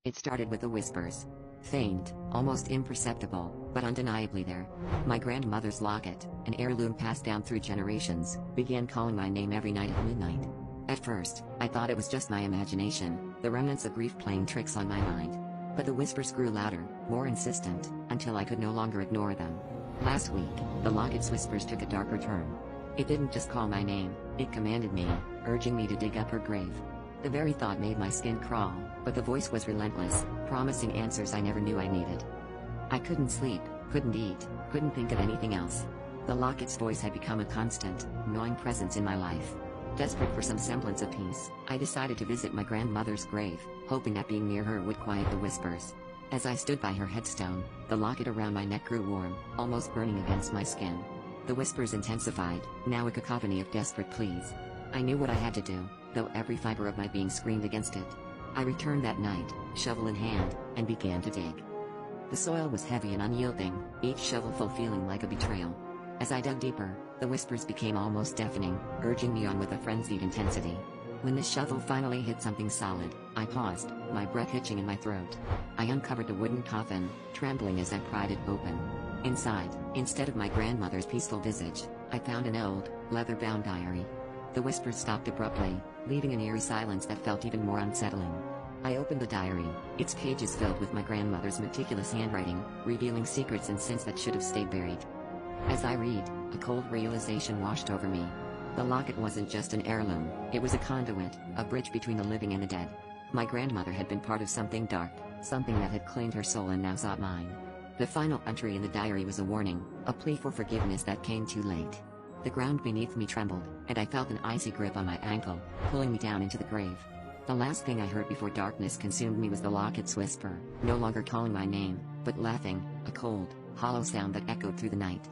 It started with the whispers. Faint, almost imperceptible, but undeniably there. My grandmother's locket, an heirloom passed down through generations, began calling my name every night at midnight. At first, I thought it was just my imagination, the remnants of grief playing tricks on my mind. But the whispers grew louder, more insistent, until I could no longer ignore them. Last week, the locket's whispers took a darker turn. It didn't just call my name, it commanded me, urging me to dig up her grave. The very thought made my skin crawl, but the voice was relentless, promising answers I never knew I needed. I couldn't sleep, couldn't eat, couldn't think of anything else. The locket's voice had become a constant, gnawing presence in my life. Desperate for some semblance of peace, I decided to visit my grandmother's grave, hoping that being near her would quiet the whispers. As I stood by her headstone, the locket around my neck grew warm, almost burning against my skin. The whispers intensified, now a cacophony of desperate pleas. I knew what I had to do, though every fiber of my being screamed against it. I returned that night, shovel in hand, and began to dig. The soil was heavy and unyielding, each shovelful feeling like a betrayal. As I dug deeper, the whispers became almost deafening, urging me on with a frenzied intensity. When the shovel finally hit something solid, I paused, my breath hitching in my throat. I uncovered the wooden coffin, trembling as I pried it open. Inside, instead of my grandmother's peaceful visage, I found an old, leather-bound diary. The whispers stopped abruptly, leaving an eerie silence that felt even more unsettling. I opened the diary, its pages filled with my grandmother's meticulous handwriting, revealing secrets and sins that should have stayed buried. As I read, a cold realization washed over me. The locket wasn't just an heirloom, it was a conduit, a bridge between the living and the dead. My grandmother had been part of something dark, something that had claimed her soul and now sought mine. The final entry in the diary was a warning, a plea for forgiveness that came too late. The ground beneath me trembled, and I felt an icy grip on my ankle, pulling me down into the grave. The last thing I heard before darkness consumed me was the locket's whisper, no longer calling my name, but laughing, a cold, hollow sound that echoed through the night.